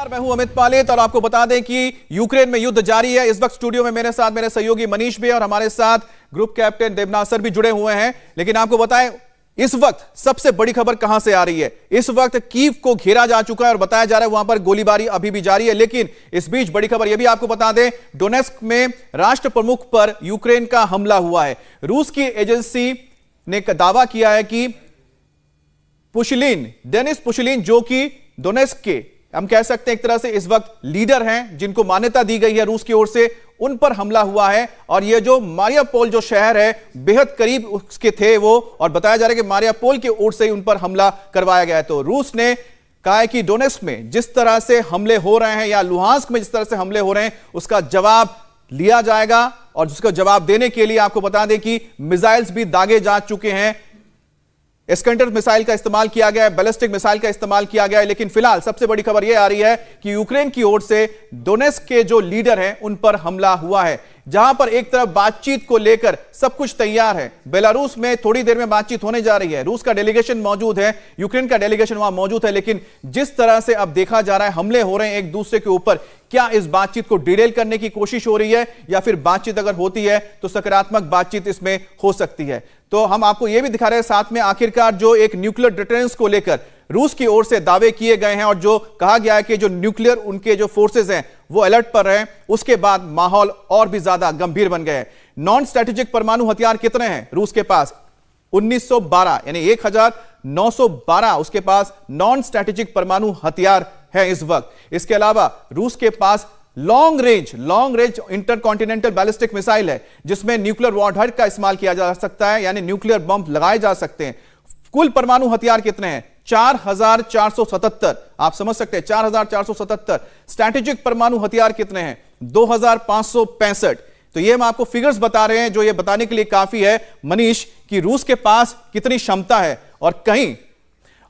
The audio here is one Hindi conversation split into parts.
नमस्कार, मैं हूं अमित पालेत और आपको बता दें कि यूक्रेन में युद्ध जारी है। इस वक्त स्टूडियो में मेरे साथ मेरे सहयोगी मनीष भी और हमारे साथ ग्रुप कैप्टन देवनाथ सर भी जुड़े हुए हैं। लेकिन आपको बताएं इस वक्त सबसे बड़ी खबर कहां से आ रही है। इस वक्त कीव को घेरा जा चुका है और बताया जा रहा है वहां पर गोलीबारी अभी भी जारी है। लेकिन इस बीच बड़ी खबर यह भी आपको बता दें, डोनेस्क में राष्ट्र प्रमुख पर यूक्रेन का हमला हुआ है। रूस की एजेंसी ने दावा किया है कि डेनिस पुशलिन, जो कि डोनेस्क के हम कह सकते हैं एक तरह से इस वक्त लीडर हैं, जिनको मान्यता दी गई है रूस की ओर से, उन पर हमला हुआ है। और ये जो मारियापोल जो शहर है बेहद करीब उसके थे वो, और बताया जा रहा है कि मारियापोल की ओर से ही उन पर हमला करवाया गया है। तो रूस ने कहा है कि डोनेस्क में जिस तरह से हमले हो रहे हैं या लुहांस्क में जिस तरह से हमले हो रहे हैं उसका जवाब लिया जाएगा। और जिसका जवाब देने के लिए आपको बता दें कि मिसाइल्स भी दागे जा चुके हैं। एस्कंडर मिसाइल का इस्तेमाल किया गया है, बैलिस्टिक मिसाइल का इस्तेमाल किया गया है। लेकिन फिलहाल सबसे बड़ी खबर यह आ रही है कि यूक्रेन की ओर से डोनेस्क के जो लीडर हैं उन पर हमला हुआ है। जहां पर एक तरफ बातचीत को लेकर सब कुछ तैयार है, बेलारूस में थोड़ी देर में बातचीत होने जा रही है, रूस का डेलीगेशन मौजूद है, यूक्रेन का डेलीगेशन वहां मौजूद है। लेकिन जिस तरह से अब देखा जा रहा है हमले हो रहे हैं एक दूसरे के ऊपर, क्या इस बातचीत को डिरेल करने की कोशिश हो रही है या फिर बातचीत अगर होती है तो सकारात्मक बातचीत इसमें हो सकती है। तो हम आपको यह भी दिखा रहे हैं साथ में आखिरकार जो एक न्यूक्लियर डिटरेंस को लेकर रूस की ओर से दावे किए गए हैं और जो कहा गया है कि जो न्यूक्लियर उनके जो फोर्सेस हैं वो अलर्ट पर रहे, उसके बाद माहौल और भी ज्यादा गंभीर बन गए हैं। नॉन स्ट्रेटेजिक परमाणु हथियार कितने हैं रूस के पास? 1912, यानी 1912 उसके पास नॉन स्ट्रेटेजिक परमाणु हथियार है इस वक्त। इसके अलावा रूस के पास long range intercontinental ballistic missile है, जिसमें न्यूक्लियर वॉरहेड का इस्तेमाल किया जा सकता है, यानी न्यूक्लियर बम लगाए जा सकते हैं। कुल परमाणु हथियार कितने हैं? 4477। आप समझ सकते हैं 4477। स्ट्रैटेजिक परमाणु हथियार कितने हैं? 2565। तो ये हम आपको फिगर्स बता रहे हैं जो ये बताने के लिए काफी है मनीष कि रूस के पास कितनी क्षमता है।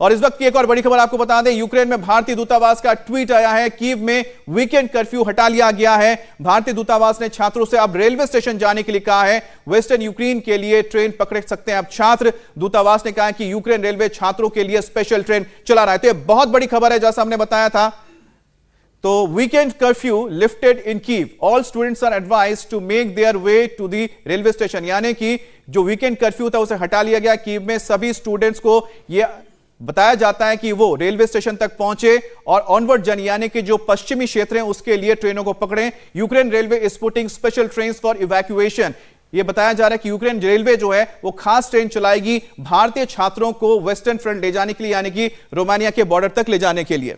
और इस वक्त की एक और बड़ी खबर आपको बता दें, यूक्रेन में भारतीय दूतावास का ट्वीट आया है। कीव में वीकेंड कर्फ्यू हटा लिया गया है। भारतीय दूतावास ने छात्रों से अब रेलवे स्टेशन जाने के लिए कहा है। वेस्टर्न यूक्रेन के लिए ट्रेन पकड़ सकते हैं अब छात्र। दूतावास ने कहा है कि यूक्रेन रेलवे छात्रों के लिए स्पेशल ट्रेन चला रहा है। तो यह बहुत बड़ी खबर है, जैसा हमने बताया था। तो weekend curfew lifted in Kyiv, all students are advised to make their way to the railway station. यानी कि जो वीकेंड कर्फ्यू था उसे हटा लिया गया। कीव में सभी स्टूडेंट्स को यह बताया जाता है कि वो रेलवे स्टेशन तक पहुंचे और ऑनवर्ड जर्नी यानी कि जो पश्चिमी क्षेत्र हैं उसके लिए ट्रेनों को पकड़ें। Ukraine railway is putting special trains for evacuation. ये बताया जा रहा है कि यूक्रेन रेलवे जो है वो खास ट्रेन चलाएगी भारतीय छात्रों को वेस्टर्न फ्रंट ले जाने के लिए, यानी कि रोमानिया के बॉर्डर तक ले जाने के लिए।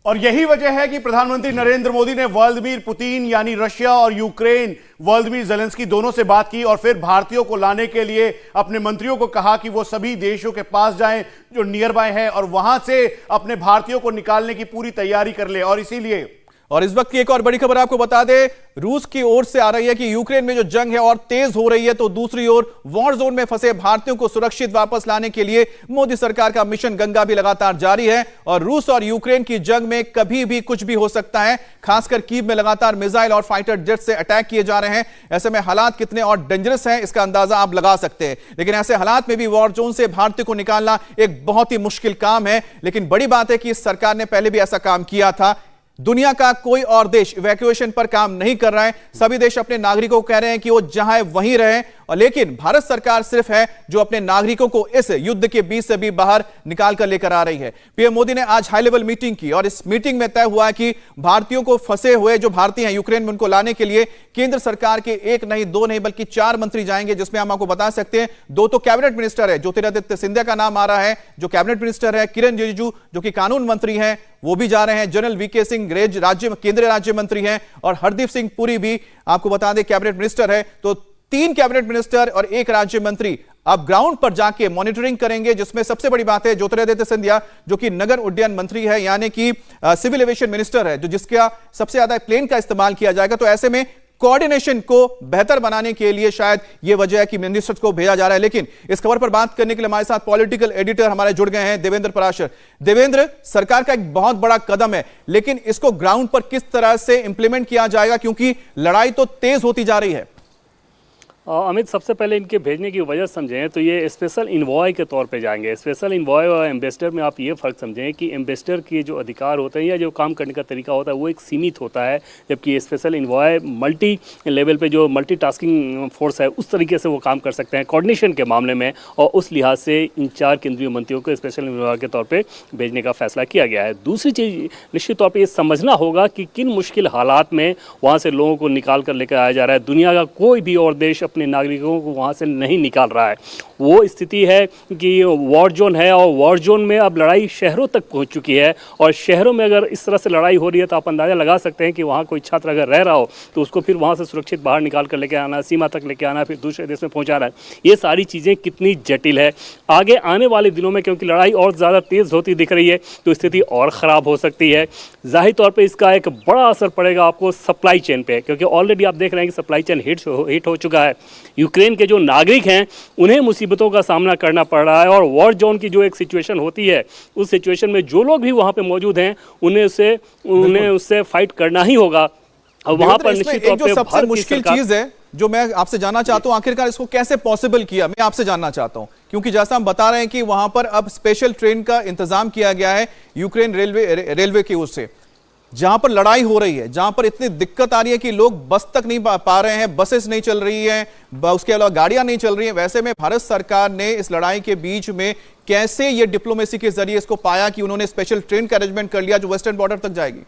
और यही वजह है कि प्रधानमंत्री नरेंद्र मोदी ने व्लादिमीर पुतिन यानी रशिया और यूक्रेन व्लादिमीर ज़ेलेंस्की दोनों से बात की और फिर भारतीयों को लाने के लिए अपने मंत्रियों को कहा कि वो सभी देशों के पास जाएं जो नियर बाय है और वहां से अपने भारतीयों को निकालने की पूरी तैयारी कर ले। और इस वक्त की एक और बड़ी खबर आपको बता दें, रूस की ओर से आ रही है कि यूक्रेन में जो जंग है और तेज हो रही है, तो दूसरी ओर वॉर जोन में फंसे भारतीयों को सुरक्षित वापस लाने के लिए मोदी सरकार का मिशन गंगा भी लगातार जारी है। और रूस और यूक्रेन की जंग में कभी भी कुछ भी हो सकता है। खासकर कीव में लगातार मिसाइल और फाइटर जेट से अटैक किए जा रहे हैं। ऐसे में हालात कितने और डेंजरस हैं इसका अंदाजा आप लगा सकते हैं। लेकिन ऐसे हालात में भी वॉर जोन से भारतीयों को निकालना एक बहुत ही मुश्किल काम है। लेकिन बड़ी बात है कि इस सरकार ने पहले भी ऐसा काम किया था। दुनिया का कोई और देश इवैक्यूएशन पर काम नहीं कर रहा है। सभी देश अपने नागरिकों को कह रहे हैं कि वो जहां है वहीं रहें। और लेकिन भारत सरकार सिर्फ है जो अपने नागरिकों को इस युद्ध के बीच से भी बाहर निकाल कर लेकर आ रही है। पीएम मोदी ने आज हाई लेवल मीटिंग की और इस मीटिंग में तय हुआ कि भारतीयों को फंसे हुए जो भारतीय हैं यूक्रेन में, उनको लाने के लिए केंद्र सरकार के एक नहीं, दो नहीं, बल्कि 4 मंत्री जाएंगे। जिसमें हम आपको बता सकते हैं 2 तो कैबिनेट मिनिस्टर है, ज्योतिरादित्य सिंधिया का नाम आ रहा है जो कैबिनेट मिनिस्टर है, किरण रिजिजू जो कि कानून मंत्री हैं वो भी जा रहे हैं, जनरल वीके सिंह केंद्रीय राज्य मंत्री हैं, और हरदीप सिंह पुरी भी आपको बता दें कैबिनेट मिनिस्टर है। तो 3 कैबिनेट मिनिस्टर और 1 राज्य मंत्री अब ग्राउंड पर जाके मॉनिटरिंग करेंगे। जिसमें सबसे बड़ी बात है ज्योतिरादित्य सिंधिया जो कि नगर उड्डयन मंत्री है, यानी कि सिविल एविएशन मिनिस्टर है, जो जिसका सबसे ज्यादा प्लेन का इस्तेमाल किया जाएगा। तो ऐसे में कोऑर्डिनेशन को बेहतर बनाने के लिए शायद यह वजह है कि मिनिस्टर्स को भेजा जा रहा है। लेकिन इस खबर पर बात करने के लिए हमारे साथ पॉलिटिकल एडिटर हमारे जुड़ गए हैं देवेंद्र पराशर। देवेंद्र, सरकार का एक बहुत बड़ा कदम है, लेकिन इसको ग्राउंड पर किस तरह से इंप्लीमेंट किया जाएगा, क्योंकि लड़ाई तो तेज होती जा रही है। अमित, सबसे पहले इनके भेजने की वजह समझें तो ये स्पेशल इन्वॉय के तौर पे जाएंगे। स्पेशल इन्वॉय और एम्बेसडर में आप ये फ़र्क समझें कि एम्बेसडर के जो अधिकार होते हैं या जो काम करने का तरीका होता है वो एक सीमित होता है, जबकि स्पेशल इन्वॉय मल्टी लेवल पे जो मल्टी टास्किंग फोर्स है उस तरीके से वो काम कर सकते हैं कोऑर्डिनेशन के मामले में, और उस लिहाज से इन 4 केंद्रीय मंत्रियों को स्पेशल इन्वॉय के तौर पर भेजने का फैसला किया गया है। दूसरी चीज़ निश्चित तौर पर ये समझना होगा कि किन मुश्किल हालात में वहाँ से लोगों को निकाल कर लेकर आया जा रहा है। दुनिया का कोई भी और देश अपने नागरिकों को वहाँ से नहीं निकाल रहा है। वो स्थिति है कि वॉर जोन है और वॉर जोन में अब लड़ाई शहरों तक पहुँच चुकी है, और शहरों में अगर इस तरह से लड़ाई हो रही है तो आप अंदाज़ा लगा सकते हैं कि वहाँ कोई छात्र अगर रह रहा हो तो उसको फिर वहाँ से सुरक्षित बाहर निकाल कर लेके आना, सीमा तक लेके आना, फिर दूसरे देश में पहुँचाना है। ये सारी चीज़ें कितनी जटिल है। आगे आने वाले दिनों में क्योंकि लड़ाई और ज़्यादा तेज़ होती दिख रही है तो स्थिति और ख़राब हो सकती है। जाहिर तौर पर इसका एक बड़ा असर पड़ेगा आपको सप्लाई चेन पे, क्योंकि ऑलरेडी आप देख रहे हैं कि सप्लाई चेन हिट हो चुका है। यूक्रेन के जो नागरिक हैं उन्हें मुसीबतों का सामना करना पड़ रहा है, और वॉर जोन की जो एक सिचुएशन होती है उस सिचुएशन में जो लोग भी वहाँ पे मौजूद हैं उन्हें उससे फाइट करना ही होगा। और वहाँ पर निश्चित तौर पे सबसे मुश्किल चीज है जो मैं आपसे जानना चाहता हूं, आखिरकार इसको कैसे पॉसिबल किया, मैं आपसे जानना चाहता हूं, क्योंकि जैसा हम बता रहे हैं कि वहां पर अब स्पेशल ट्रेन का इंतजाम किया गया है यूक्रेन रेलवे की ओर से, जहां पर लड़ाई हो रही है, जहां पर इतनी दिक्कत आ रही है कि लोग बस तक नहीं पा रहे हैं, बसेस नहीं चल रही हैं, उसके अलावा गाड़ियां नहीं चल रही हैं। वैसे में भारत सरकार ने इस लड़ाई के बीच में कैसे ये डिप्लोमेसी के जरिए इसको पाया कि उन्होंने स्पेशल ट्रेन का अरेंजमेंट कर लिया जो वेस्टर्न बॉर्डर तक जाएगी?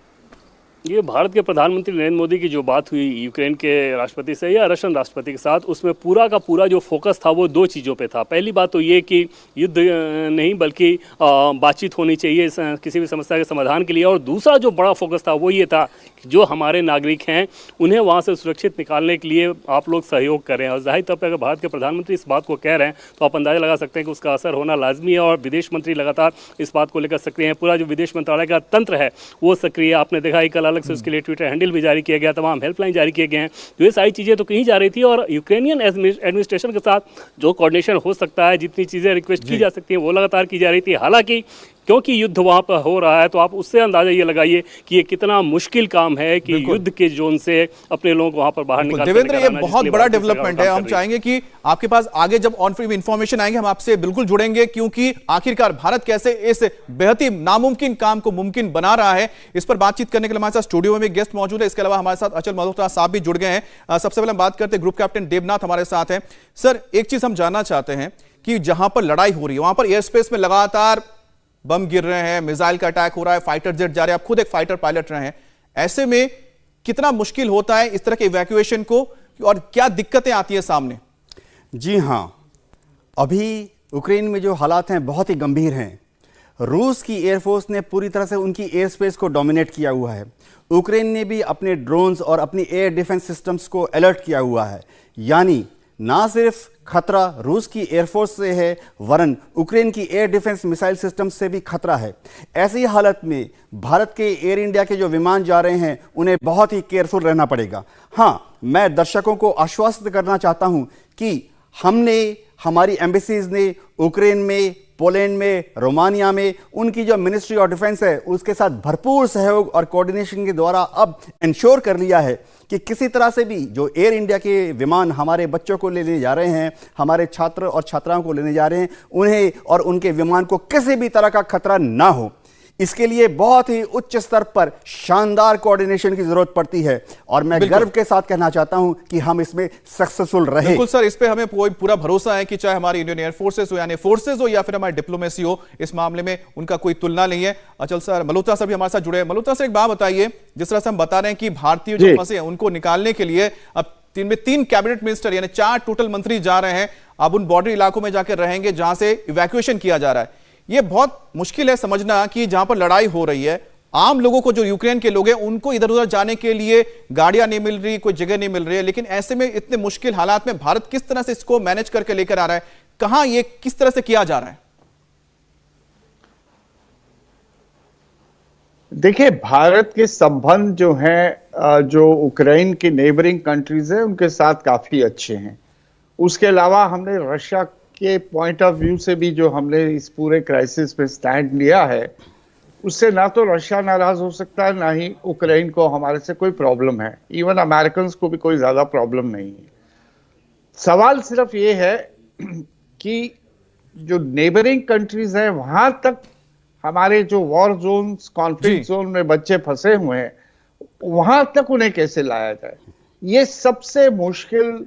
ये भारत के प्रधानमंत्री नरेंद्र मोदी की जो बात हुई यूक्रेन के राष्ट्रपति से या रशियन राष्ट्रपति के साथ, उसमें पूरा का पूरा जो फोकस था वो 2 चीज़ों पे था। पहली बात तो ये कि युद्ध नहीं बल्कि बातचीत होनी चाहिए किसी भी समस्या के समाधान के लिए, और दूसरा जो बड़ा फोकस था वो ये था कि जो हमारे नागरिक हैं उन्हें वहाँ से सुरक्षित निकालने के लिए आप लोग सहयोग करें। और जाहिर तौर पर अगर भारत के प्रधानमंत्री इस बात को कह रहे हैं तो आप अंदाज़ा लगा सकते हैं कि उसका असर होना लाजमी है, और विदेश मंत्री लगातार इस बात को लेकर सक्रिय हैं। पूरा जो विदेश मंत्रालय का तंत्र है वो सक्रिय है। आपने देखा कल अलग से उसके लिए ट्विटर हैंडल भी जारी किया गया, तमाम हेल्पलाइन जारी किए गए हैं। तो ये सारी चीज़ें तो कहीं जा रही थी, और यूक्रेनियन एडमिनिस्ट्रेशन के साथ जो कोऑर्डिनेशन हो सकता है, जितनी चीज़ें रिक्वेस्ट की जा सकती हैं वो लगातार की जा रही थी। हालांकि क्योंकि युद्ध वहाँ पर हो रहा है तो आप उससे अंदाजा ये लगाइए कि ये कितना मुश्किल काम है कि युद्ध के जोन से अपने लोगों को वहाँ पर बाहर निकालना। देवेंद्र, ये बहुत बड़ा डेवलपमेंट है। हम चाहेंगे कि आपके पास आगे जब ऑन फ्री इंफॉर्मेशन आएंगे हम आपसे बिल्कुल जुड़ेंगे, क्योंकि आखिरकार भारत कैसे इस बेहद ही नामुमकिन काम को मुमकिन बना रहा है, इस पर बातचीत करने के लिए हमारे साथ स्टूडियो में भी गेस्ट मौजूद है। इसके अलावा हमारे साथ अचल मल्होत्रा साहब भी जुड़ गए हैं। सबसे पहले हम बात करते हैं, ग्रुप कैप्टन देवनाथ हमारे साथ हैं। सर, एक चीज हम जानना चाहते हैं कि जहां पर लड़ाई हो रही है वहां पर एयर स्पेस में लगातार बम गिर रहे हैं, मिसाइल का अटैक हो रहा है, फाइटर जेट जा रहे हैं, आप खुद एक फाइटर पायलट रहे हैं, ऐसे में कितना मुश्किल होता है इस तरह के इवैक्यूएशन को, और क्या दिक्कतें आती है सामने? जी हां, अभी यूक्रेन में जो हालात हैं बहुत ही गंभीर हैं। रूस की एयरफोर्स ने पूरी तरह से उनकी एयर स्पेस को डोमिनेट किया हुआ है। यूक्रेन ने भी अपने ड्रोन्स और अपनी एयर डिफेंस सिस्टम्स को अलर्ट किया हुआ है। यानी ना सिर्फ खतरा रूस की एयरफोर्स से है, वरन यूक्रेन की एयर डिफेंस मिसाइल सिस्टम से भी खतरा है। ऐसी हालत में भारत के एयर इंडिया के जो विमान जा रहे हैं उन्हें बहुत ही केयरफुल रहना पड़ेगा। हां, मैं दर्शकों को आश्वस्त करना चाहता हूं कि हमारी एम्बेसीज ने यूक्रेन में, पोलैंड में, रोमानिया में उनकी जो मिनिस्ट्री ऑफ डिफेंस है उसके साथ भरपूर सहयोग और कोऑर्डिनेशन के द्वारा अब इंश्योर कर लिया है कि किसी तरह से भी जो एयर इंडिया के विमान हमारे बच्चों को लेने जा रहे हैं, हमारे छात्र और छात्राओं को लेने जा रहे हैं, उन्हें और उनके विमान को किसी भी तरह का खतरा ना हो। इसके लिए बहुत ही उच्च स्तर पर शानदार कोऑर्डिनेशन की जरूरत पड़ती है, और मैं गर्व के साथ कहना चाहता हूं कि हम इसमें सक्सेसफुल रहे। बिल्कुल सर, इस पे हमें पूरा भरोसा है कि चाहे हमारी इंडियन एयर फोर्सेस हो यानी फोर्सेस हो या फिर हमारी डिप्लोमेसी हो, इस मामले में उनका कोई तुलना नहीं है। अचल सर, मल्होत्रा सर भी हमारे साथ जुड़े हैं। मल्होत्रा सर, एक बात बताइए, जिस तरह से हम बता रहे हैं कि भारतीय जो फंसे हैं उनको निकालने के लिए अब 3 कैबिनेट मिनिस्टर यानी 4 टोटल मंत्री जा रहे हैं, अब उन बॉर्डर इलाकों में जाकर रहेंगे जहां से इवैक्यूएशन किया जा रहा है। ये बहुत मुश्किल है समझना कि जहां पर लड़ाई हो रही है, आम लोगों को, जो यूक्रेन के लोग हैं, उनको इधर उधर जाने के लिए गाड़ियां नहीं मिल रही, कोई जगह नहीं मिल रही है। लेकिन ऐसे में इतने मुश्किल हालात में भारत किस तरह से इसको मैनेज करके लेकर आ रहा है, कहां ये किस तरह से किया जा रहा है? देखिए, भारत के संबंध जो हैं, जो यूक्रेन के नेबरिंग कंट्रीज है उनके साथ काफी अच्छे हैं। उसके अलावा हमने रशिया के पॉइंट ऑफ व्यू से भी जो हमने इस पूरे क्राइसिस पे स्टैंड लिया है, उससे ना तो रशिया नाराज हो सकता है, ना ही यूक्रेन को हमारे से कोई प्रॉब्लम है। इवन अमेरिकन को भी कोई ज्यादा प्रॉब्लम नहीं है। सवाल सिर्फ ये है कि जो नेबरिंग कंट्रीज हैं वहां तक हमारे जो वॉर जोन्स, कॉन्फ्लिक्ट जोन में बच्चे फंसे हुए हैं, वहां तक उन्हें कैसे लाया जाए, ये सबसे मुश्किल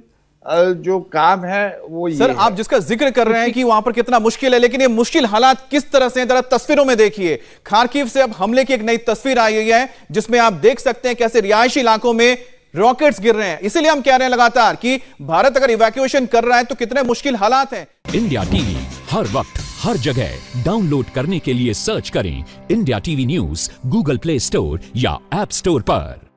जो काम है वो ये सर है। आप जिसका जिक्र कर रहे हैं कि वहां पर कितना मुश्किल है, लेकिन ये मुश्किल हालात किस तरह से हैं जरा तस्वीरों में देखिए। खार्किव से अब हमले की एक नई तस्वीर आई हुई है जिसमें आप देख सकते हैं कैसे रिहायशी इलाकों में रॉकेट्स गिर रहे हैं। इसीलिए हम कह रहे हैं लगातार कि भारत अगर इवैक्यूएशन कर रहा है तो कितने मुश्किल हालात हैं। इंडिया टीवी हर वक्त हर जगह डाउनलोड करने के लिए सर्च करें India TV news Google play store या ऐप स्टोर पर।